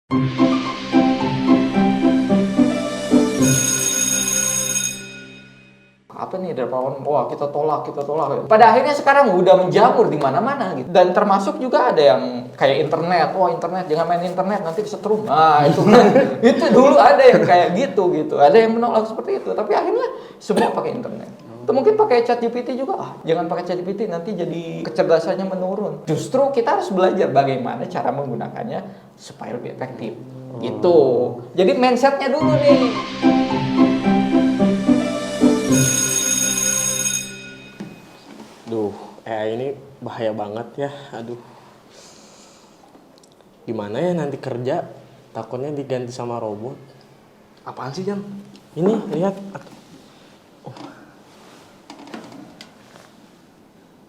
Apa nih dermawan, wah kita tolak. Pada akhirnya sekarang udah menjamur di mana-mana gitu. Dan termasuk juga ada yang kayak internet, wah internet jangan main internet nanti kesetrum. Nah itu kan, itu dulu ada yang kayak gitu. Ada yang menolak seperti itu, tapi akhirnya semua pakai internet. Atau mungkin pakai ChatGPT juga, jangan pakai ChatGPT nanti jadi kecerdasannya menurun. Justru kita harus belajar bagaimana cara menggunakannya supaya lebih efektif. Gitu. Jadi mindsetnya dulu nih. Duh, AI ini bahaya banget ya. Aduh. Gimana ya nanti kerja? Takutnya diganti sama robot. Apaan sih, Jan? Ini, lihat.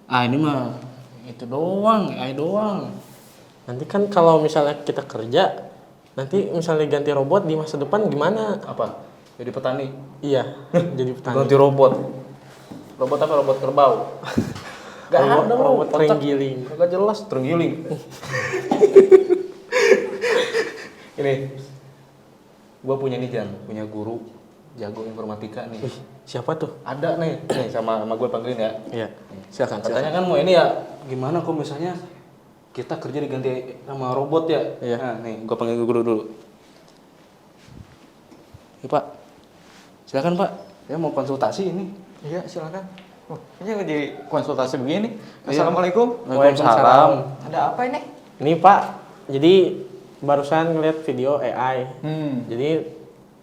Ini mah itu doang, AI doang. Nanti kan kalau misalnya kita kerja, nanti misalnya ganti robot di masa depan gimana? Apa? Jadi petani. Iya, jadi petani. Ganti robot. Robot apa? Robot kerbau. Gak ada robot terenggiling. Gak jelas terenggiling. Ini, gua punya nih Jan, punya guru jago informatika nih. Wih, siapa tuh? Ada nih sama gue panggilin ya. Iya, silakan. Katanya kan mau ini ya, gimana kok misalnya kita kerja diganti sama robot ya? Iya. Nah, nih gue panggil guru dulu. Iya Pak, silakan Pak. Saya mau konsultasi ini. Iya, silakan. Ini jadi konsultasi begini. Assalamualaikum. Waalaikumsalam. Ada apa ini? Ini Pak, jadi barusan ngeliat video AI. Jadi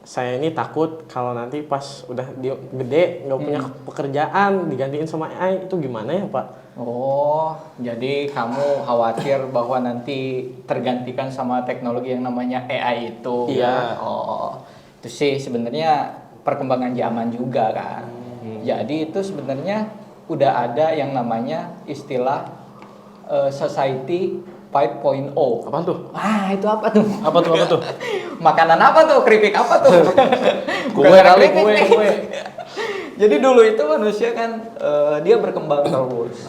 saya ini takut kalau nanti pas udah dia gede nggak punya pekerjaan digantiin sama AI, itu gimana ya Pak? Oh, jadi kamu khawatir bahwa nanti tergantikan sama teknologi yang namanya AI itu? Iya. Oh, itu sih sebenarnya perkembangan zaman juga kan. Jadi itu sebenarnya udah ada yang namanya istilah society 5.0. Apaan tuh? Wah, itu apa tuh? Apa tuh? Makanan apa tuh? Keripik apa tuh? Kue Bukan kali, keripik nih. kue. Jadi dulu itu manusia kan dia berkembang terus.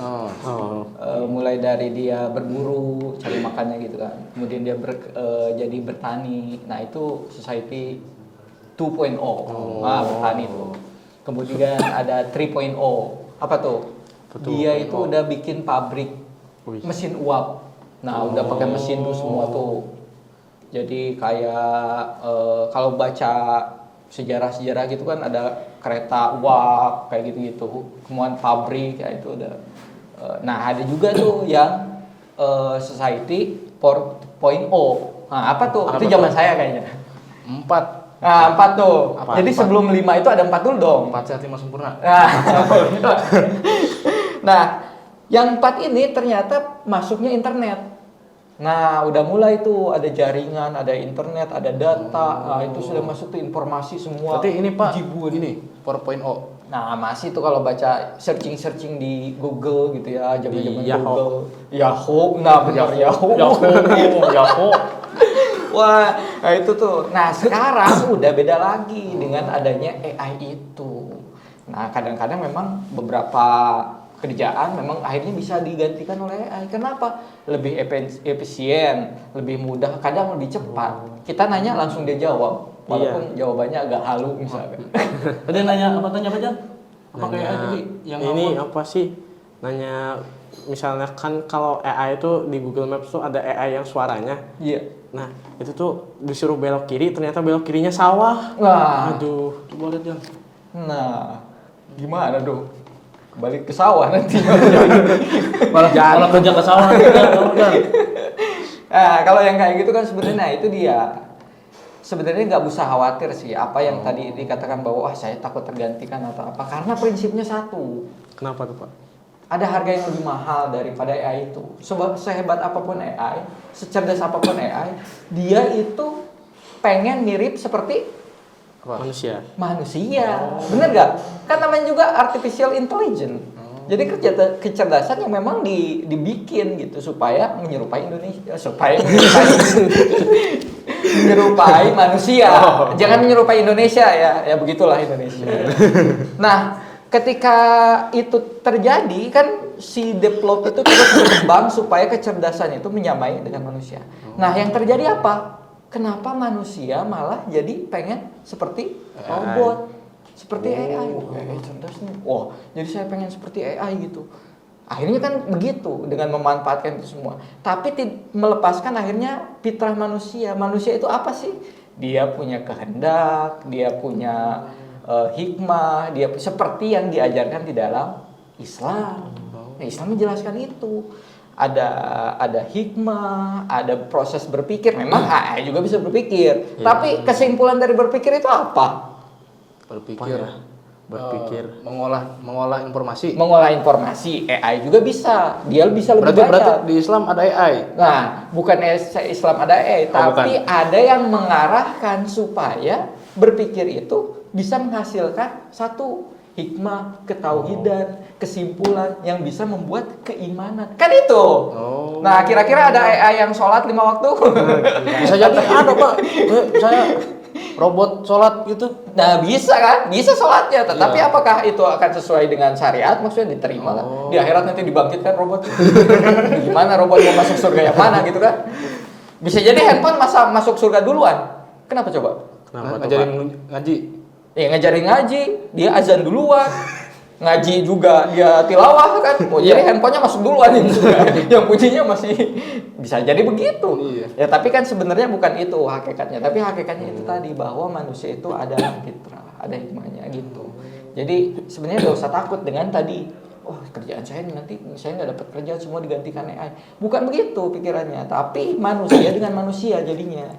Mulai dari dia berburu, cari makannya gitu kan. Kemudian dia jadi bertani. Nah, itu society 2.0. Bertani tuh. Kemudian ada 3.0. Apa tuh? Dia itu udah bikin pabrik mesin uap. Nah, udah pakai mesin tuh semua tuh. Jadi kayak kalau baca sejarah-sejarah gitu kan ada kereta uap kayak gitu-gitu. Kemudian pabrik kayak itu udah. Nah, ada juga tuh yang society 4.0. Nah, apa tuh? Itu zaman saya kayaknya. 4. Nah, 4 tuh. Jadi sebelum 5 itu ada 4 dulu dong. 4 sehat 5 sempurna. Nah, yang 4 ini ternyata masuknya internet. Nah, udah mulai tuh ada jaringan, ada internet, ada data. Nah, itu sudah masuk tuh informasi semua. Berarti ini Pak, jibun. ini 4.0. Nah, masih tuh kalau baca searching di Google gitu ya, zaman-zaman Di Yahoo. Google. Yahoo, nah benar Yahoo. Yahoo. Wah, nah itu tuh. Nah, sekarang udah beda lagi dengan adanya AI itu. Nah, kadang-kadang memang beberapa kerjaan memang akhirnya bisa digantikan oleh AI. Kenapa? Lebih efisien, lebih mudah, kadang lebih cepat. Kita nanya langsung dia jawab, walaupun jawabannya agak halu misalnya. Tadi nanya apa Jan? Apa kayak Nanya, tadi? Yang ini apa sih? Nanya misalnya kan kalau AI itu di Google Maps tuh ada AI yang suaranya. Iya. Nah, itu tuh disuruh belok kiri, ternyata belok kirinya sawah. Wah. Aduh. Coba lihat Jan. Nah, gimana dong? Balik ke sawah nanti. Malah kerja ke sawah Jan. Nah, kalau yang kayak gitu kan sebenarnya itu dia. Sebenarnya nggak usah khawatir sih apa yang tadi dikatakan bahwa saya takut tergantikan atau apa, karena prinsipnya satu. Kenapa tuh Pak? Ada harga yang lebih mahal daripada AI itu. Sehebat apapun AI, secerdas apapun AI, dia itu pengen mirip seperti manusia. Bener gak? Kan namanya juga artificial intelligence. Jadi kecerdasan yang memang dibikin gitu supaya menyerupai Indonesia, menyerupai manusia. Jangan menyerupai Indonesia ya begitulah Indonesia. Nah, ketika itu terjadi kan si develop itu terus berkembang supaya kecerdasan itu menyamai dengan manusia. Nah, yang terjadi apa? kenapa manusia malah jadi pengen seperti robot, seperti AI. Cerdas nih. Wah, jadi saya pengen seperti AI gitu. Akhirnya kan begitu dengan memanfaatkan itu semua. Tapi melepaskan akhirnya fitrah manusia. Manusia itu apa sih? Dia punya kehendak, dia punya hikmah, dia seperti yang diajarkan di dalam Islam. Nah, Islam menjelaskan itu. Ada hikmah, ada proses berpikir. Memang AI juga bisa berpikir. Tapi kesimpulan dari berpikir itu apa? Berpikir. Mengolah informasi. Mengolah informasi, AI juga bisa. Dia bisa lebih Berarti banyak. di Islam ada AI. Nah, bukan Islam ada AI, tapi bukan. ada yang mengarahkan supaya berpikir itu bisa menghasilkan satu hikmah, ketauhidan, kesimpulan yang bisa membuat keimanan. Kan itu. Nah, kira-kira ada AI yang sholat 5 waktu? Bisa jadi ada, Pak. Saya robot sholat gitu. Nah, bisa kan? Bisa sholatnya. Tetapi apakah itu akan sesuai dengan syariat? Maksudnya diterima kan? Di akhirat nanti dibangkitkan robot. Gimana robot mau masuk surga yang mana gitu kan? Bisa jadi handphone masuk surga duluan. Kenapa coba? Ngajarin ngaji. Ya ngajarin ngaji, dia azan duluan. Ngaji juga dia tilawah kan. Jadi handphonenya masuk duluan itu. Yang pujinya masih bisa jadi begitu. Ya tapi kan sebenarnya bukan itu hakikatnya. Tapi hakikatnya itu tadi bahwa manusia itu adalah fitrah, ada hikmahnya gitu. Jadi sebenarnya gak usah takut dengan tadi. Oh, kerjaan saya nanti saya nggak dapat kerjaan, semua digantikan AI. Bukan begitu pikirannya. Tapi manusia dengan manusia jadinya.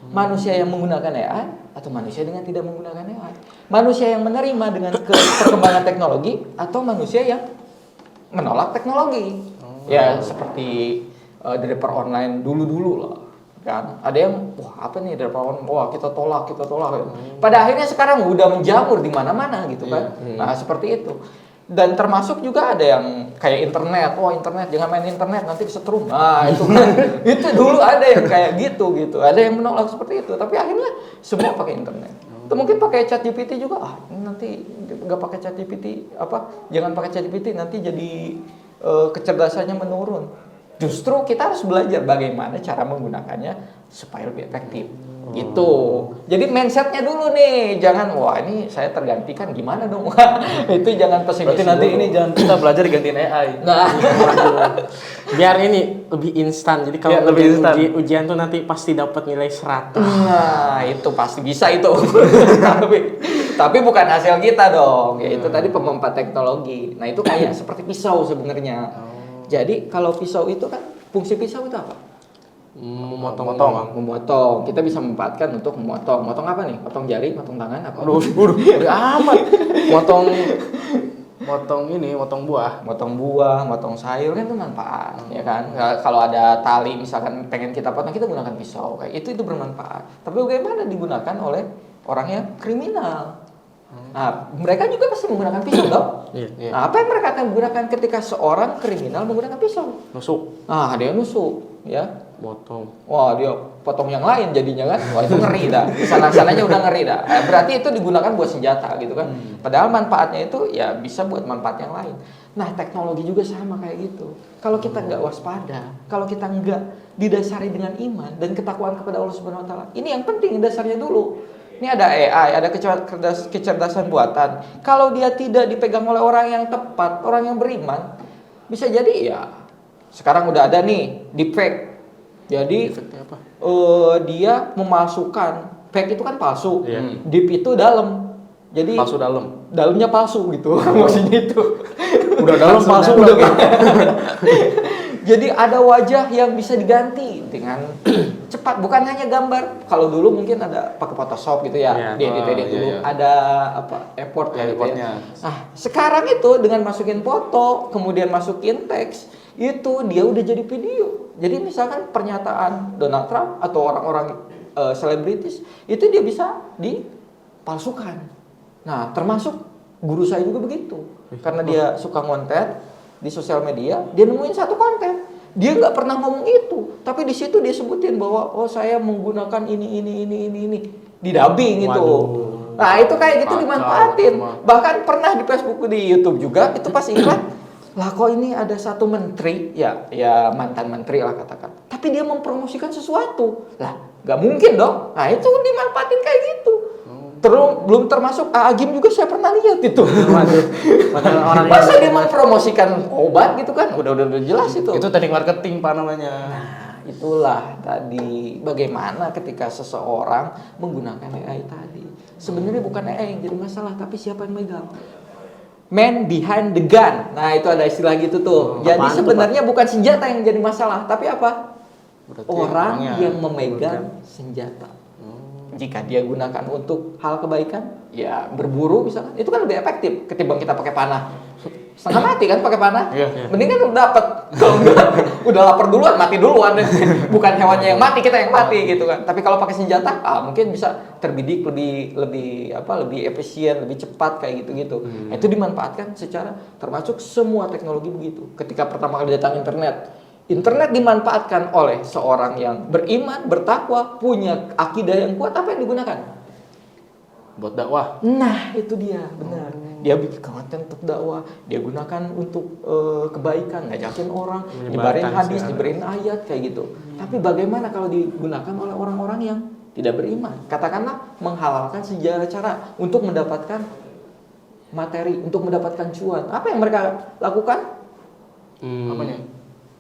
Manusia yang menggunakan AI atau manusia dengan tidak menggunakan AI. Manusia yang menerima dengan perkembangan teknologi atau manusia yang menolak teknologi. Ya seperti driver online dulu-dulu lah. Kan ada yang wah apa nih driver online, wah kita tolak. Pada akhirnya sekarang udah menjamur di mana-mana gitu kan. Nah, seperti itu. Dan termasuk juga ada yang kayak internet, internet jangan main internet nanti kesetrum. Nah itu kan, itu dulu ada yang kayak gitu. Ada yang menolak seperti itu, tapi akhirnya semua pakai internet. Atau mungkin pakai ChatGPT juga, nanti nggak pakai ChatGPT jangan pakai ChatGPT nanti jadi kecerdasannya menurun. Justru kita harus belajar bagaimana cara menggunakannya supaya lebih efektif. Gitu. Jadi mindsetnya dulu nih, jangan wah ini saya tergantikan gimana dong. Itu jangan pesimis. Berarti nanti dulu. ini jangan kita belajar digantiin AI. Nah, Biar ini lebih instan. Jadi kalau Biar lebih instan. ujian tuh nanti pasti dapat nilai 100. nah itu pasti bisa itu. tapi bukan hasil kita dong. Ya itu tadi pemompat teknologi. Nah, itu kayak seperti pisau sebenarnya. Jadi kalau pisau itu kan fungsi pisau itu apa? Memotong. Kita bisa memanfaatkan untuk memotong. Motong apa nih? Motong jari, motong tangan apa? Amat. Motong buah. Motong sayur kan itu manfaat, ya kan? Kalau ada tali misalkan pengen kita potong, kita gunakan pisau. Kayak itu bermanfaat. Tapi bagaimana digunakan oleh orang yang kriminal? Nah, mereka juga pasti menggunakan pisau, dong. Nah, apa yang mereka akan gunakan ketika seorang kriminal menggunakan pisau? Nusuk. Nah, dia nusuk, ya. Potong. Wah, dia potong yang lain jadinya kan. Wah, itu ngeri dah. Sana-sananya udah ngeri dah. Berarti itu digunakan buat senjata gitu kan. Padahal manfaatnya itu ya bisa buat manfaat yang lain. Nah, teknologi juga sama kayak gitu. Kalau kita nggak waspada, kalau kita nggak didasari dengan iman dan ketakwaan kepada Allah Subhanahu Wa Taala, ini yang penting dasarnya dulu. Ini ada AI, ada kecerdasan buatan. Kalau dia tidak dipegang oleh orang yang tepat, orang yang beriman, bisa jadi ya. Sekarang udah ada nih deepfake. Jadi dia memalsukan, fake itu kan palsu, deep itu dalam. Jadi Palsu dalam. Dalamnya palsu gitu, maksudnya itu. Udah dalam palsu udah. Jadi ada wajah yang bisa diganti dengan cepat, bukan hanya gambar. Kalau dulu mungkin ada pakai Photoshop gitu ya, diedit dulu. Ada effort gitu ya. Nah, sekarang itu dengan masukin foto, kemudian masukin teks, itu dia udah jadi video. Jadi misalkan pernyataan Donald Trump atau orang-orang selebritis itu dia bisa dipalsukan. Nah, termasuk guru saya juga begitu. Karena dia suka ngonten di sosial media, dia nemuin satu konten. Dia nggak pernah ngomong itu, tapi di situ dia sebutin bahwa saya menggunakan ini di dubbing itu. Nah, itu kayak gitu dimanfaatin. Bahkan pernah di Facebook, di YouTube juga itu pas iklan. Lah kok ini ada satu menteri, ya mantan menteri lah katakan. Tapi dia mempromosikan sesuatu. Lah, Nggak mungkin dong. Nah itu dimanfaatin kayak gitu. Terus belum termasuk Agim juga saya pernah lihat itu. Padahal orang yang Masa dia mempromosikan obat gitu kan? Udah jelas itu. Itu teknik marketing Pak namanya. Nah, itulah tadi bagaimana ketika seseorang menggunakan AI tadi. Sebenarnya bukan AI yang jadi masalah, tapi siapa yang megang. Man behind the gun. Nah, itu ada istilah gitu tuh. Jadi Apaan sebenarnya bukan senjata yang jadi masalah, tapi apa? Berarti Orang orangnya. yang memegang senjata. Jika dia gunakan untuk hal kebaikan, ya berburu misalkan, itu kan lebih efektif ketimbang kita pakai panah. Setengah mati kan pakai panah. Iya. Mendingan udah dapat. Kalau enggak, udah lapar duluan, mati duluan. Bukan hewannya yang mati, kita yang mati gitu kan. Tapi kalau pakai senjata, mungkin bisa terbidik lebih efisien, lebih cepat kayak gitu-gitu. Itu dimanfaatkan secara termasuk semua teknologi begitu. Ketika pertama kali datang internet dimanfaatkan oleh seorang yang beriman, bertakwa, punya akidah yang kuat, apa yang digunakan? Buat dakwah. Nah, itu dia, benar. Dia bikin konten untuk dakwah, dia gunakan untuk kebaikan, ngajakin orang, nyebarin hadis, nyebarin ayat kayak gitu. Tapi bagaimana kalau digunakan oleh orang-orang yang tidak beriman? Katakanlah menghalalkan segala cara untuk mendapatkan materi, untuk mendapatkan cuan. Apa yang mereka lakukan? Apanya?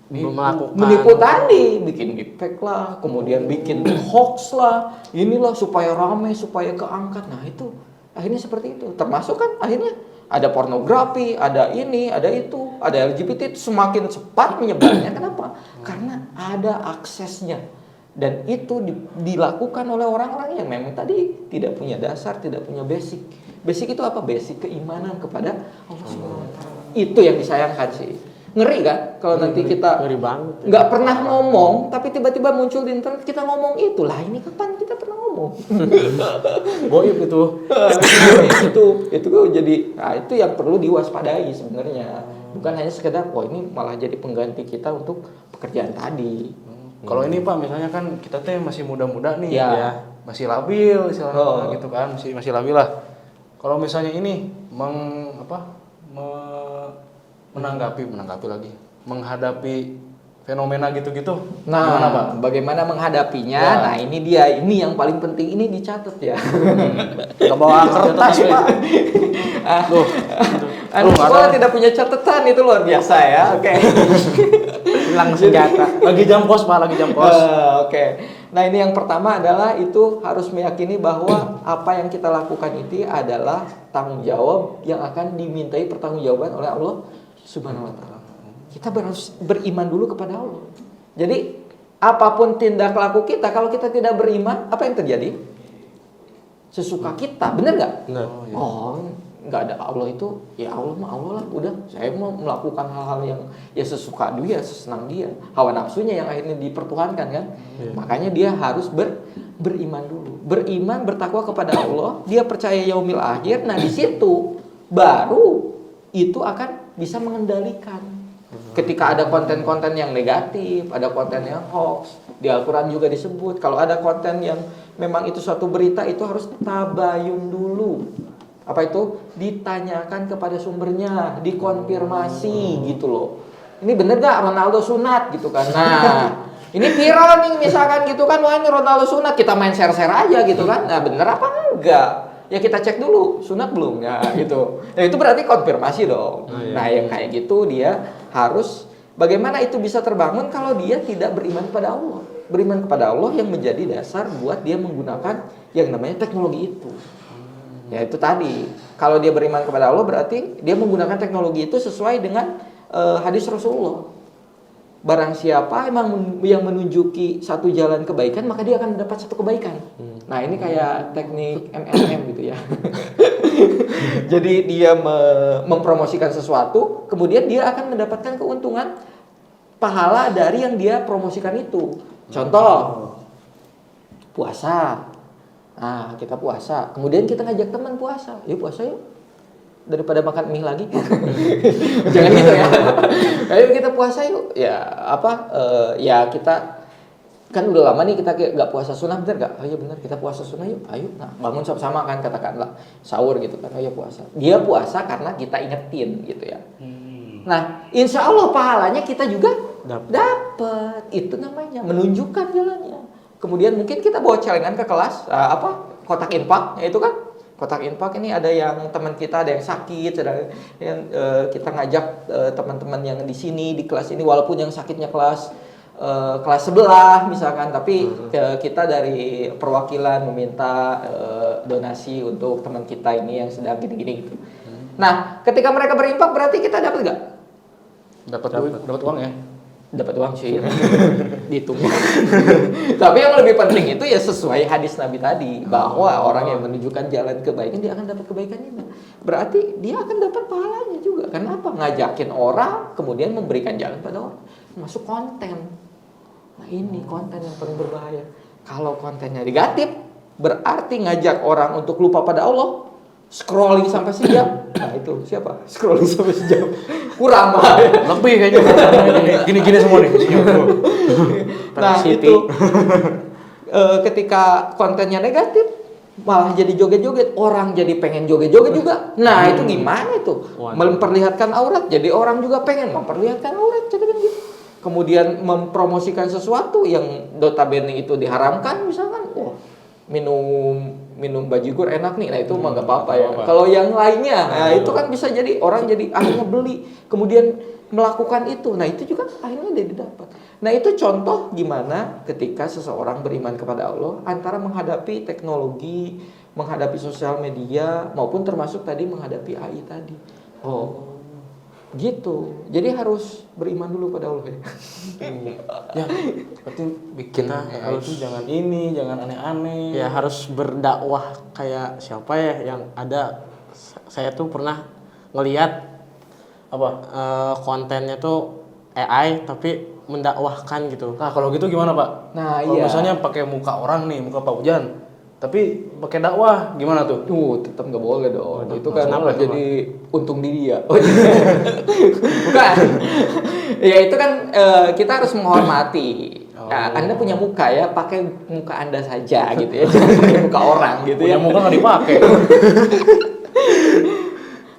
Menipu tadi, bikin deepfake lah, kemudian bikin hoax lah, inilah supaya rame, supaya keangkat. Nah itu akhirnya seperti itu. Termasuk kan akhirnya ada pornografi, ada ini, ada itu, ada LGBT, semakin cepat menyebarnya. Kenapa? Karena ada aksesnya. Dan itu dilakukan oleh orang-orang yang memang tadi tidak punya dasar, tidak punya basic. Basic itu apa? Basic keimanan kepada Allah SWT. Itu yang disayangkan sih. Ngeri kan kalau nanti kita nggak pernah ngomong tapi tiba-tiba muncul di internet kita ngomong itulah, ini kapan kita pernah ngomong? Goib itu. itu jadi, nah itu yang perlu diwaspadai sebenarnya, bukan hanya sekedar ini malah jadi pengganti kita untuk pekerjaan tadi. Kalau ini Pak, misalnya kan kita teh masih muda-muda nih, ya. Masih labil istilahnya gitu kan, masih labil lah. Kalau misalnya ini menghadapi fenomena gitu-gitu, gimana Pak? Bagaimana menghadapinya? Ya. Nah ini dia, ini yang paling penting, ini dicatat ya. Nggak bawa kertas Pak. Anak sekolah tidak punya catatan, itu luar biasa ya. Oke. Hilang senjata. Lagi jam kos Pak, lagi jam kos. Oke. Nah ini yang pertama adalah itu harus meyakini bahwa apa yang kita lakukan itu adalah tanggung jawab yang akan dimintai pertanggungjawaban oleh Allah Subhanahu wa Ta'ala. Kita harus beriman dulu kepada Allah. Jadi apapun tindak laku kita, kalau kita tidak beriman, apa yang terjadi? Sesuka kita, benar nggak? Benar. Nggak ada Allah itu, ya Allah mah Allah lah, udah saya mau melakukan hal-hal yang ya sesuka dia, sesenang dia, hawa nafsunya yang akhirnya dipertuhankan kan. Makanya dia harus beriman dulu, beriman, bertakwa kepada Allah, dia percaya yaumil akhir. Nah di situ baru itu akan bisa mengendalikan. Ketika ada konten-konten yang negatif, ada konten yang hoax, di Al-Quran juga disebut kalau ada konten yang memang itu suatu berita, itu harus tabayun dulu. Apa itu? Ditanyakan kepada sumbernya, dikonfirmasi gitu loh. Ini bener gak Ronaldo sunat gitu kan? Nah, ini viral nih misalkan gitu kan, wah ini Ronaldo sunat, kita main share-share aja gitu kan. Nah bener apa enggak? Ya kita cek dulu, sunat belum ya gitu. Nah itu berarti konfirmasi dong. Nah yang kayak gitu dia harus, bagaimana itu bisa terbangun kalau dia tidak beriman kepada Allah. Beriman kepada Allah yang menjadi dasar buat dia menggunakan yang namanya teknologi itu. Ya itu tadi, kalau dia beriman kepada Allah berarti dia menggunakan teknologi itu sesuai dengan hadis Rasulullah. Barang siapa emang yang menunjuki satu jalan kebaikan, maka dia akan mendapat satu kebaikan. Nah ini kayak teknik MLM gitu ya. Jadi dia mempromosikan sesuatu, kemudian dia akan mendapatkan keuntungan pahala dari yang dia promosikan itu. Contoh, puasa. Nah kita puasa, kemudian kita ngajak teman puasa. Yuk puasa yuk, daripada makan mie lagi. Jangan gitu ya. Ayo kita puasa yuk. Ya ya kita kan udah lama nih kita nggak puasa sunnah, bener nggak? Ayo bener, kita puasa sunnah yuk. Ayo, nah bangun sama-sama kan, katakanlah sahur gitu kan. Ayo puasa. Dia puasa karena kita ingetin gitu ya. Nah insya Allah pahalanya kita juga dapat. Itu namanya menunjukkan jalannya. kemudian mungkin kita bawa celengan ke kelas, kotak infak, ya itu kan kotak infak ini ada yang teman kita ada yang sakit, ada yang kita ngajak teman-teman yang di sini di kelas ini walaupun yang sakitnya kelas sebelah misalkan, tapi kita dari perwakilan meminta donasi untuk teman kita ini yang sedang gini-gini gitu. Nah, ketika mereka berinfak berarti kita dapat nggak? Dapat uang ya? Dapat uang sih, dihitung. Tapi yang lebih penting itu ya sesuai hadis Nabi tadi, bahwa orang yang menunjukkan jalan kebaikan dia akan dapat kebaikan itu. Berarti dia akan dapat pahalanya juga. Kenapa? Ngajakin orang kemudian memberikan jalan pada orang. Masuk konten. Nah ini konten yang paling berbahaya. Kalau kontennya negatif, berarti ngajak orang untuk lupa pada Allah. Scrolling sampai sejam. Nah itu siapa? Scrolling sampai sejam. Kurang lah. Lebih kayaknya. Gini-gini semua nih. Nah itu ketika kontennya negatif, malah jadi joget-joget. Orang jadi pengen joget-joget juga. Nah itu gimana itu? Memperlihatkan aurat. Jadi orang juga pengen memperlihatkan aurat. Jadi kan gitu. Kemudian mempromosikan sesuatu yang notabene itu diharamkan, misalkan, minum bajigur enak nih, nah itu mah nggak apa-apa ya. Kalau yang lainnya, nah itu kan bisa jadi orang jadi akhirnya beli, kemudian melakukan itu, nah itu juga akhirnya jadi dapat. Nah itu contoh gimana ketika seseorang beriman kepada Allah antara menghadapi teknologi, menghadapi sosial media, maupun termasuk tadi menghadapi AI tadi. Gitu. Jadi harus beriman dulu pada Allah ya. Ya, berarti bikin harus itu jangan ini, jangan aneh-aneh. Ya harus berdakwah kayak siapa ya yang ada. Saya tuh pernah ngelihat kontennya tuh AI tapi mendakwahkan gitu. Nah, kalau gitu gimana, Pak? Nah, kalau misalnya pakai muka orang nih, muka Pak Ujan, tapi pakai dakwah gimana tuh? Tetap nggak boleh dong. Itu kan jadi untung di dia. Bukan. Ya itu kan kita harus menghormati. Nah, Anda punya muka ya, pakai muka Anda saja gitu ya. Jangan pakai muka orang gitu ya. Punya muka nggak dipakai.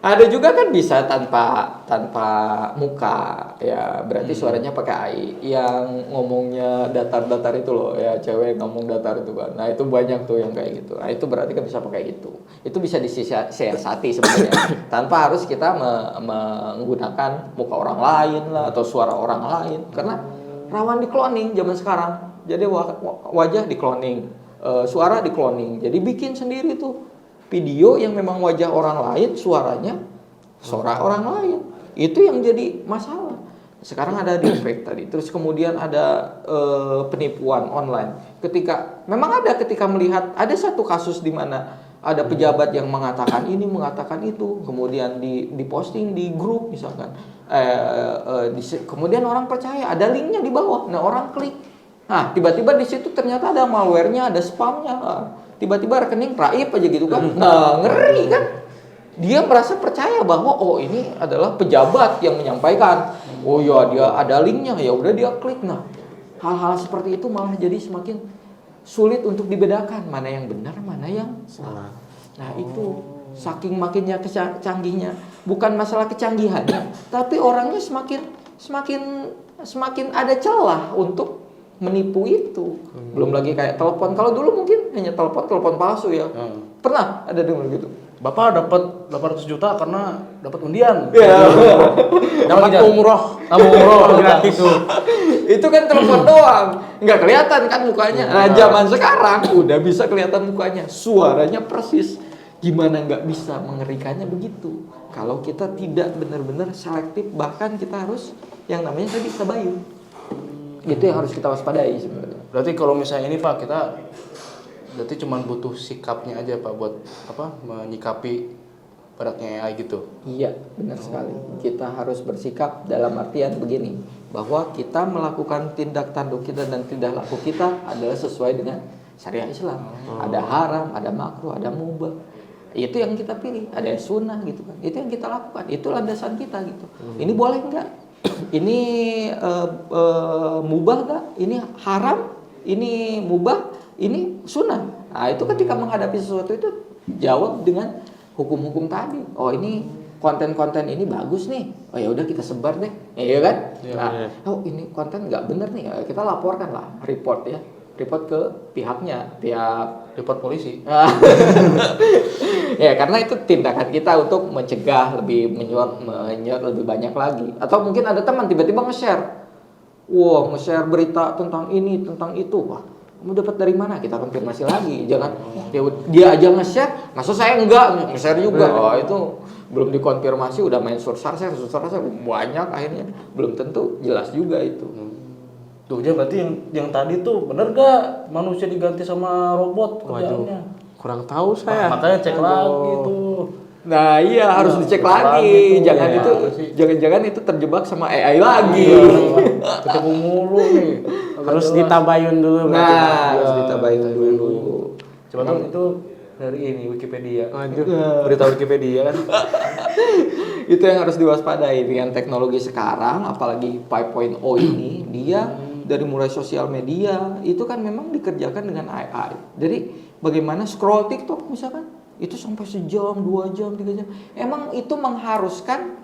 Ada juga kan bisa tanpa muka ya, berarti suaranya pakai AI. Yang ngomongnya datar-datar itu loh ya, cewek ngomong datar itu kan. Nah itu banyak tuh yang kayak gitu. Nah itu berarti kan bisa pakai gitu. Itu bisa disiasati sebenarnya tanpa harus kita menggunakan muka orang lain lah atau suara orang lain, karena rawan di cloning zaman sekarang. Jadi wajah di cloning, suara di cloning. Jadi bikin sendiri tuh video yang memang wajah orang lain, suaranya suara orang lain. Itu yang jadi masalah. Sekarang ada deepfake tadi. Terus kemudian ada penipuan online. Ketika melihat ada satu kasus di mana ada pejabat yang mengatakan ini, mengatakan itu, kemudian diposting di grup misalkan. Kemudian orang percaya, ada linknya di bawah. Nah, orang klik. Nah, tiba-tiba di situ ternyata ada malware-nya, ada spamnya. Tiba-tiba rekening raib aja gitu kan. Nah, ngeri kan. Dia merasa percaya bahwa ini adalah pejabat yang menyampaikan. Oh ya, dia ada linknya, ya udah dia klik. Nah, hal-hal seperti itu malah jadi semakin sulit untuk dibedakan mana yang benar, mana yang salah. Nah, itu saking makinnya canggihnya, bukan masalah kecanggihannya, tapi orangnya semakin ada celah untuk menipu itu. Belum lagi kayak telepon. Kalau dulu mungkin hanya telepon palsu ya. Pernah ada dengar gitu. Bapak dapat 800 juta karena dapat undian. Ya. Dapat umroh gratis tuh. Itu kan telepon doang, nggak kelihatan kan mukanya. Nah, zaman sekarang udah bisa kelihatan mukanya, suaranya persis. Gimana nggak bisa mengerikannya begitu? Kalau kita tidak benar-benar selektif, bahkan kita harus yang namanya tadi tabayun. Itu yang harus kita waspadai sebenarnya. Berarti kalau misalnya ini Pak, kita berarti cuma butuh sikapnya aja Pak buat menyikapi baratnya AI gitu. Iya, benar sekali. Kita harus bersikap dalam artian begini, bahwa kita melakukan tindak tanduk kita dan tindak laku kita adalah sesuai dengan syariat Islam. Ada haram, ada makruh, ada mubah. Itu yang kita pilih. Ada sunnah gitu kan. Itu yang kita lakukan. Itu landasan kita gitu. Ini boleh enggak? Ini mubah enggak? Ini haram? Ini mubah? Ini sunnah. Nah, itu ketika menghadapi sesuatu itu jawab dengan hukum-hukum tadi. Oh, ini konten-konten ini bagus nih. Oh ya udah kita sebar deh. Iya kan? Nah, oh ini konten nggak bener nih. Kita laporkan lah, report ya. report ke pihaknya, pihak report polisi. ya karena itu tindakan kita untuk mencegah lebih menyuap lebih banyak lagi. Atau mungkin ada teman tiba-tiba nge-share, nge-share berita tentang ini tentang itu, wah kamu dapat dari mana? Kita konfirmasi lagi. Jangan dia aja nge-share, masa saya enggak nge-share juga. Oh itu belum dikonfirmasi udah main sursar saya banyak akhirnya belum tentu jelas juga itu. Tuh ya berarti yang tadi tuh bener gak manusia diganti sama robot kerjaannya? Kurang tahu saya. Makanya cek lagi tuh. Nah iya harus dicek lagi. Jangan-jangan itu terjebak sama AI lagi. Ketemu mulu nih. Harus ditabayun dulu. Harus ditabayun dulu. Coba dong itu dari ini Wikipedia. Aduh. Berita Wikipedia kan. Itu yang harus diwaspadai dengan teknologi sekarang, apalagi 5.0 ini dia dari mulai sosial media itu kan memang dikerjakan dengan AI. Jadi bagaimana scroll TikTok misalkan itu sampai sejam, 2 jam, 3 jam. Emang itu mengharuskan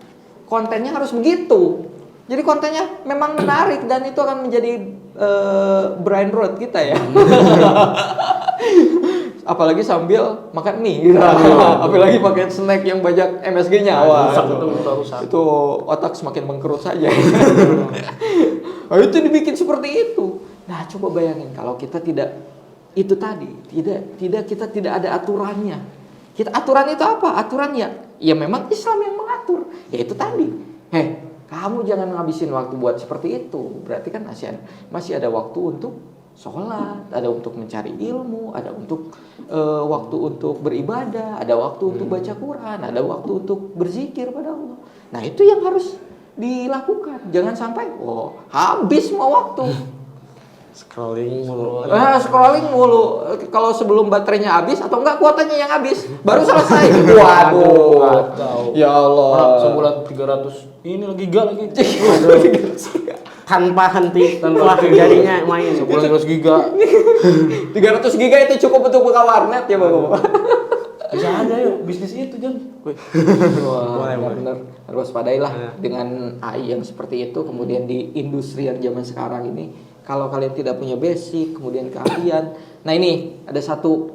kontennya harus begitu. Jadi kontennya memang menarik dan itu akan menjadi brain rot kita ya. Apalagi sambil makan mie gitu. Apalagi pakai snack yang banyak MSG-nya. Wah, itu otak semakin mengkerut saja. Nah, itu dibikin seperti itu. Nah, coba bayangin kalau kita tidak itu tadi, kita tidak ada aturannya. Aturan itu apa? Aturan ya memang Islam yang mengatur. Ya itu tadi. Kamu jangan ngabisin waktu buat seperti itu. Berarti kan masih ada waktu untuk sholat, ada untuk mencari ilmu, ada untuk waktu untuk beribadah, ada waktu untuk baca Quran, ada waktu untuk berzikir pada Allah. Nah itu yang harus dilakukan. Jangan sampai habis semua waktu. Scrolling mulu. Scrolling mulu. Kalau sebelum baterainya habis atau enggak kuotanya yang habis, baru selesai. Waduh. Ya Allah. Sebulan 300 ini lagi giga lagi. Tanpa henti, jadinya main. Sebulan 300 giga. 300 giga itu cukup untuk buka warnet ya, Bapak. Bisa aja yuk bisnis itu, Jan. Wah, benar. Harus waspadailah dengan AI yang seperti itu. Kemudian di industri yang zaman sekarang ini, kalau kalian tidak punya basic, kemudian keahlian. Nah ini ada satu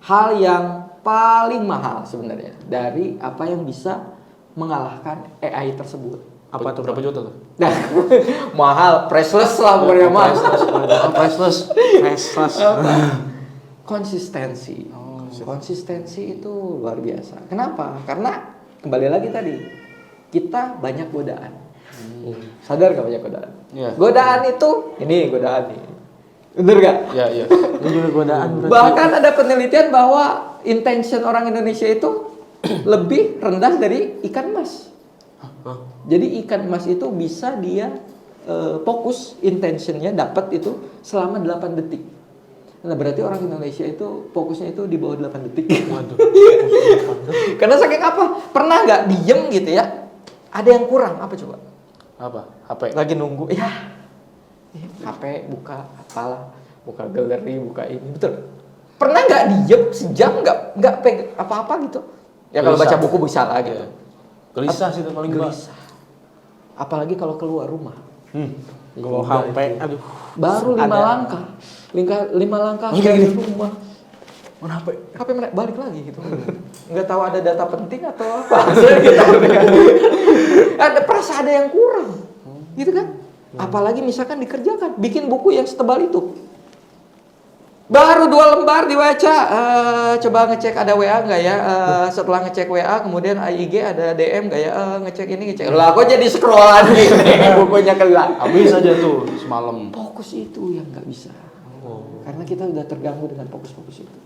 hal yang paling mahal sebenarnya dari apa yang bisa mengalahkan AI tersebut. Apa tuh? Berapa juta tuh? Nah, mahal, priceless lah pokoknya mahal. Priceless. Konsistensi. Konsistensi itu luar biasa. Kenapa? Karena kembali lagi tadi kita banyak godaan. Sadar gak banyak godaan? Ya. Godaan itu godaan nih. Bener gak? Iya. Ini juga godaan. Bahkan ada penelitian bahwa intention orang Indonesia itu lebih rendah dari ikan emas. Jadi ikan emas itu bisa dia fokus intentionnya dapat itu selama 8 detik. Nah berarti orang Indonesia itu fokusnya itu di bawah 8 detik. Waduh. Karena saking apa? Pernah nggak diem gitu ya? Ada yang kurang apa coba? Apa? HP. Lagi nunggu ya. HP buka apalah, buka galeri, buka ini, betul. Pernah nggak diem sejam nggak pegang apa-apa gitu? Ya kalau baca buku bisa lah gitu. Gelisah sih itu paling gelisah. Apalagi kalau keluar rumah. Kalau HP, aduh. Baru 5 langkah. 5 langkah dari rumah. Mana HP? HP balik lagi gitu. Nggak tahu ada data penting atau apa. Ada perasa ada yang kurang. Gitu kan? Apalagi misalkan dikerjakan, bikin buku yang setebal itu. Baru 2 lembar dibaca, coba ngecek ada WA nggak ya? Setelah ngecek WA, kemudian IG ada DM nggak ya? Ngecek ini, ngecek. Lah, kok jadi scrollan gini? Bukunya kelar. Habis aja tuh semalam. Fokus itu yang nggak bisa. Karena kita udah terganggu dengan fokus-fokus itu.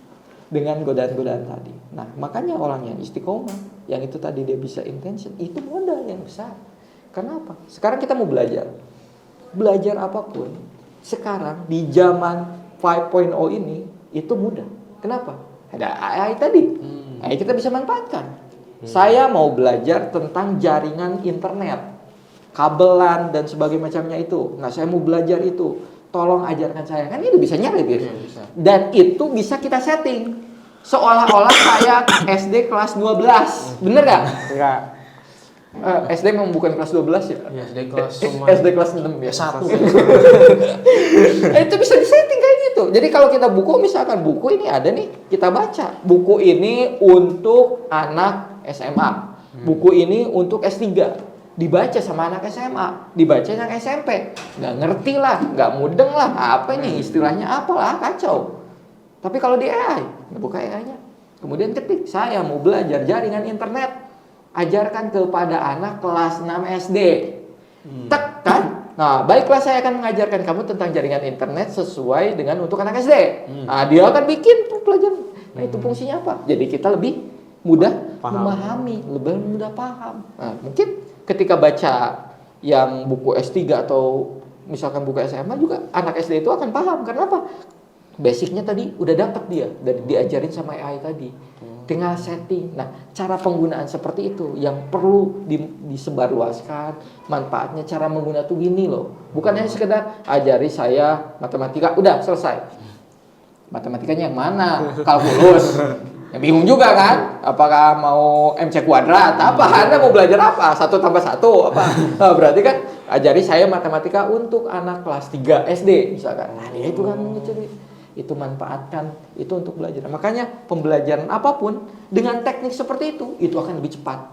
Dengan godaan-godaan tadi. Nah, makanya orang yang istiqomah, yang itu tadi dia bisa intention, itu modal yang besar. Kenapa? Sekarang kita mau belajar. Belajar apapun, sekarang di zaman 5.0 ini itu mudah. Kenapa? Ada AI tadi. AI kita bisa manfaatkan. Saya mau belajar tentang jaringan internet, kabelan dan sebagainya macamnya itu. Nah, saya mau belajar itu. Tolong ajarkan saya. Kan itu bisa nyari gitu. Dan itu bisa kita setting. Seolah-olah saya SD kelas 12. Bener gak? Enggak. SD memang bukan kelas 12 ya? SD kelas SD kelas 6 ya? S1. Itu bisa disetting kayak gitu. Jadi kalau kita buku, misalkan buku ini ada nih, kita baca. Buku ini untuk anak SMA. Buku ini untuk S3. Dibaca sama anak SMA, dibaca yang SMP. Nggak ngerti lah, nggak mudeng lah. Apa ini istilahnya apalah, kacau. Tapi kalau di AI, buka AI-nya. Kemudian ketik, saya mau belajar jaringan internet. Ajarkan kepada anak kelas 6 SD. Tekan. Nah, baiklah saya akan mengajarkan kamu tentang jaringan internet sesuai dengan untuk anak SD. Nah, dia akan bikin pelajaran. Nah, itu fungsinya apa? Jadi kita lebih mudah memahami, lebih mudah paham. Nah, mungkin ketika baca yang buku S3 atau misalkan buku SMA juga anak SD itu akan paham. Karena apa? Basicnya tadi udah dapat dia dari diajarin sama AI tadi. Tinggal setting. Nah, cara penggunaan seperti itu yang perlu disebarluaskan. Manfaatnya cara menggunakan tuh gini loh. Bukan hanya sekedar ajari saya matematika, udah selesai. Matematikanya yang mana? Kalkulus. Ya, bingung juga kan? Apakah mau MC kuadrat? Apa? Anda mau belajar apa? 1 tambah 1 apa? Nah, berarti kan ajari saya matematika untuk anak kelas 3 SD misalkan. Nah, dia itu kan jadi itu manfaatkan itu untuk belajar. Makanya pembelajaran apapun dengan teknik seperti itu akan lebih cepat.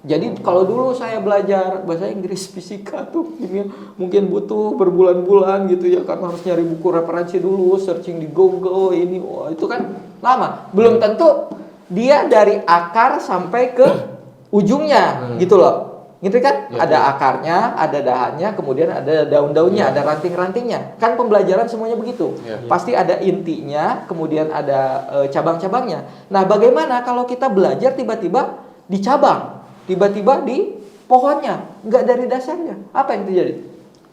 Jadi kalau dulu saya belajar bahasa Inggris, fisika tuh kimia mungkin butuh berbulan-bulan gitu ya, karena harus nyari buku referensi dulu, searching di Google ini, wah itu kan lama. Belum tentu dia dari akar sampai ke ujungnya gitu loh. Gitu kan? Ya, ada akarnya, ada dahannya, kemudian ada daun-daunnya, ada ranting-rantingnya. Kan pembelajaran semuanya begitu. Ya. Pasti ada intinya, kemudian ada cabang-cabangnya. Nah, bagaimana kalau kita belajar tiba-tiba di cabang, tiba-tiba di pohonnya, nggak dari dasarnya? Apa yang terjadi?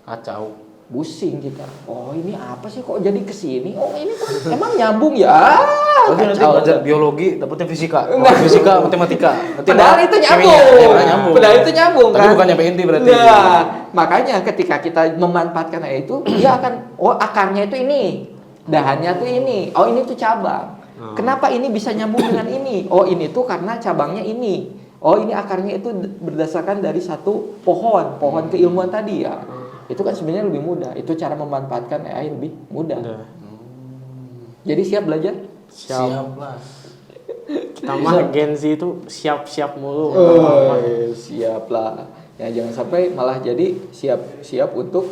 Kacau. Pusing kita. Oh, ini apa sih kok jadi kesini? Oh, ini kan emang nyambung ya? Berarti nanti Kacau. belajar biologi dapetnya fisika. Enggak. Fisika, matematika. Nanti Padahal itu nyambung. nyambung. Padahal itu nyambung Tapi kan? bukan nyampe inti berarti. Nah, makanya ketika kita memanfaatkan itu, dia akan, oh akarnya itu ini, dahannya tuh ini, oh ini tuh cabang. Kenapa ini bisa nyambung dengan ini? Oh ini tuh karena cabangnya ini. Oh ini akarnya itu berdasarkan dari satu pohon keilmuan tadi ya. Itu kan sebenarnya lebih mudah. Itu cara memanfaatkan AI lebih mudah. Jadi siap belajar? Siap lah. Kita mah Gen Z itu siap-siap mulu. Siap lah. Ya jangan sampai malah jadi siap untuk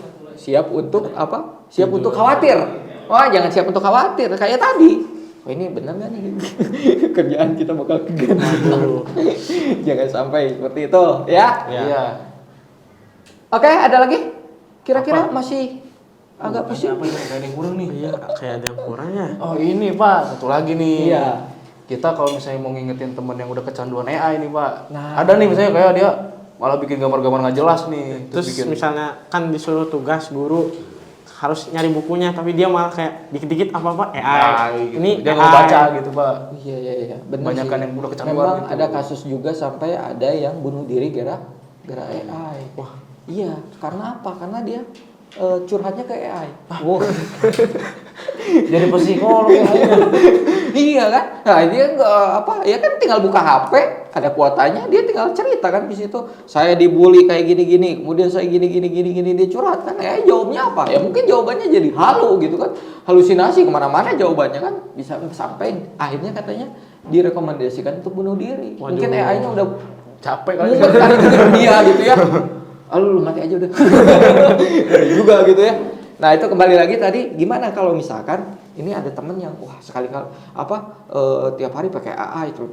apa? Siap untuk khawatir. Wah, jangan siap untuk khawatir kayak tadi. Oh, ini benar nggak nih? Kerjaan kita bakal keganti. Jangan sampai seperti itu, ya. Iya. Oke, ada lagi? Kira-kira masih agak pusing. Apa ini kayak ada yang kurang nih? Iya, kayak ada yang kurang ya. Oh ini Pak, satu lagi nih. Iya. Kita kalau misalnya mau ngingetin temen yang udah kecanduan AI nih Pak. Nah. Ada nih misalnya kayak dia malah bikin gambar-gambar nggak jelas nih. Terus bikin misalnya kan disuruh tugas guru harus nyari bukunya, tapi dia malah kayak dikit-dikit apa-apa AI. gitu. Ini dia AI. nggak baca gitu Pak. Iya. Benar Kebanyakan sih. yang udah kecanduan Memang gitu. ada kasus juga sampai ada yang bunuh diri gara AI. Wah, iya. Karena apa? Karena dia curhatnya ke AI. Wow. Jadi psikolog ya. Iya kan? Nah, dia nggak apa? Ya kan tinggal buka HP, ada kuotanya, dia tinggal cerita kan di situ. Saya dibully kayak gini-gini, kemudian saya gini dia curhat kan. Ya jawabnya apa? Ya mungkin jawabannya jadi halu gitu kan. Halusinasi kemana-mana jawabannya kan bisa sampai akhirnya katanya direkomendasikan untuk bunuh diri. Waduh. Mungkin AI-nya udah Capek kali. mumet kali dengan dia gitu ya. Lu mati aja udah. Ngeri juga gitu ya. Nah itu kembali lagi tadi, gimana kalau misalkan ini ada temen yang wah sekali-kali tiap hari pakai AI itu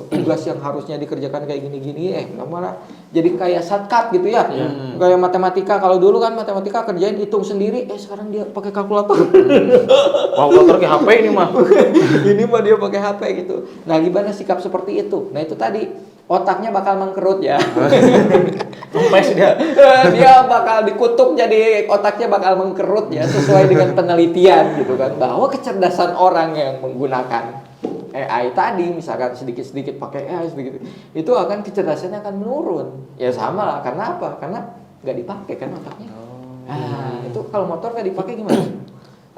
tugas yang harusnya dikerjakan kayak gini-gini malah jadi kayak shortcut gitu ya. Kayak matematika, kalau dulu kan matematika kerjain hitung sendiri, sekarang dia pakai kalkulator. Kalkulator kayak HP ini mah. Ini mah dia pakai HP gitu. Nah gimana sikap seperti itu? Nah itu tadi otaknya bakal mengkerut ya. Kempes dia. Dia bakal dikutuk, jadi otaknya bakal mengkerut ya, sesuai dengan penelitian gitu kan, bahwa kecerdasan orang yang menggunakan AI tadi misalkan sedikit-sedikit pakai AI sedikit, itu akan kecerdasannya akan menurun. Ya sama lah, karena apa? Karena nggak dipakai kan otaknya. Nah itu kalau motor nggak dipakai gimana?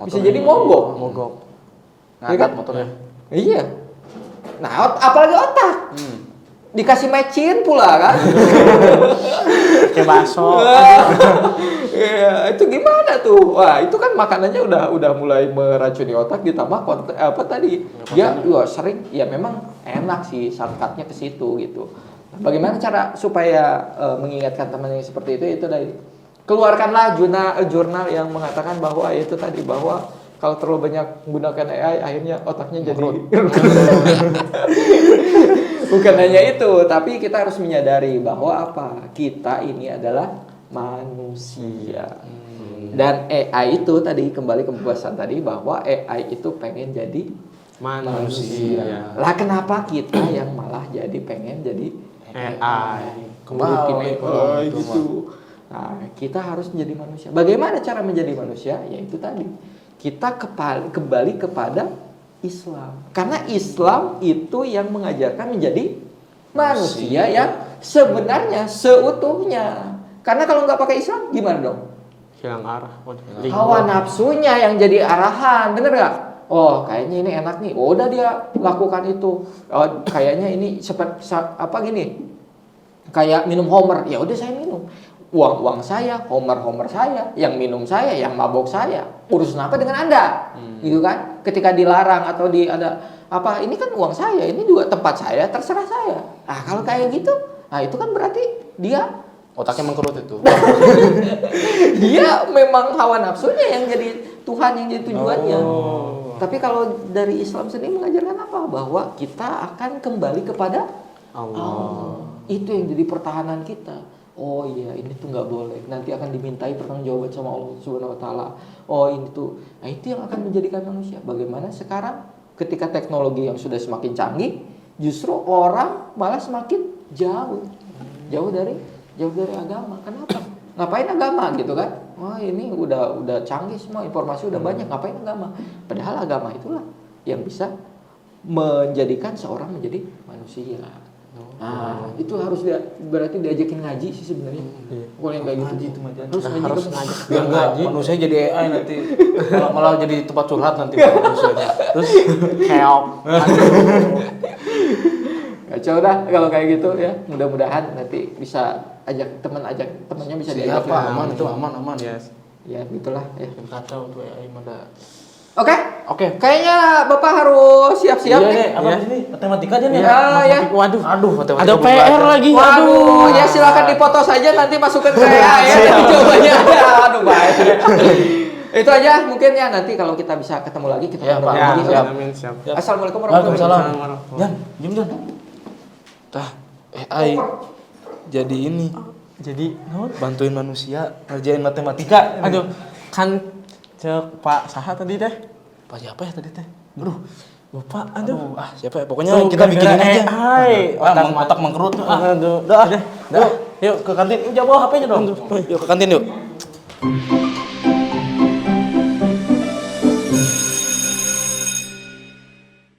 Bisa jadi mogok. Ngadat motornya. Iya. Nah apalagi otak. dikasih mecin pula kan. Kayak bakso. Iya, itu gimana tuh? Wah, itu kan makanannya udah mulai meracuni otak, ditambah apa tadi? Dia sering ya memang enak sih shortcutnya ke situ gitu. Bagaimana cara supaya mengingatkan teman yang seperti itu dari keluarkanlah jurnal yang mengatakan bahwa itu tadi bahwa kalau terlalu banyak menggunakan AI akhirnya otaknya jadi bukan hanya itu, tapi kita harus menyadari bahwa apa? Kita ini adalah manusia. Dan AI itu tadi kembali ke pembahasan tadi bahwa AI itu pengen jadi manusia. Lah kenapa kita yang malah jadi pengen jadi AI? Kembali gitu. Nah, kita harus menjadi manusia. Bagaimana cara menjadi manusia? Yaitu tadi kita kembali kepada Islam. Karena Islam itu yang mengajarkan menjadi manusia yang sebenarnya seutuhnya. Karena kalau nggak pakai Islam gimana dong? Hilang arah. Hawa nafsunya yang jadi arahan, bener nggak? Oh kayaknya ini enak nih, udah dia lakukan itu. Oh kayaknya ini seperti apa gini? Kayak minum Homer, ya udah saya minum. Uang saya, Homer saya, yang minum saya, yang mabok saya. Urusan apa dengan Anda? Gitu kan? Ketika dilarang atau ada apa? Ini kan uang saya, ini juga tempat saya, terserah saya. Nah kalau kayak gitu, nah itu kan berarti dia otaknya mengkerut itu. dia memang hawa nafsunya yang jadi Tuhan, yang jadi tujuannya. Tapi kalau dari Islam sendiri mengajarkan apa? Bahwa kita akan kembali kepada Allah. Itu yang jadi pertahanan kita. Oh iya, ini tuh nggak boleh. Nanti akan dimintai pertanggungjawaban sama Allah Subhanahu Wa Taala. Oh ini tuh, nah itu yang akan menjadikan manusia. Bagaimana sekarang ketika teknologi yang sudah semakin canggih, justru orang malah semakin jauh dari agama. Kenapa? Ngapain agama gitu kan? Wah ini udah canggih semua, informasi udah banyak. Ngapain agama? Padahal agama itulah yang bisa menjadikan seorang menjadi manusia. Nah, itu harus berarti diajakin ngaji sih sebenarnya. Kalau yang kayak gitu harus ngajak. Biar nggak manusia jadi AI nanti, malah jadi tempat curhat nanti manusianya. Terus keok. Kacau dah kalau kayak gitu ya. Mudah-mudahan nanti bisa ajak temannya bisa diajak. Aman itu aman. Yes. Ya gitulah ya. Kacau tuh AI mana. Oke. Kayaknya Bapak harus siap-siap nih. Apa ini? Matematika aja nih. Ya. Waduh, matematika ada belum PR belajar. lagi. Waduh, ya silakan dipoto saja nanti masukkan ke AI ya. Tapi jawabannya ada. Aduh baik. Itu aja mungkin ya, nanti kalau kita bisa ketemu lagi kita Ya, ngobrol Pak. lagi. Ya, Ya. amin, siap. Assalamualaikum warahmatullahi wabarakatuh. Waalaikumsalam. Jan, Jan. Tah, AI jadi ini Jadi, bantuin manusia ngerjain matematika. aduh, kan cek Pak Saha tadi teh. Pak siapa ya tadi teh? Lupa, aduh. Siapa ya? Pokoknya kita bikinin aja. AI, Otak mengkerut. Aduh, Dah. yuk ke kantin, jawab HP-nya dong. Yuk ke kantin yuk.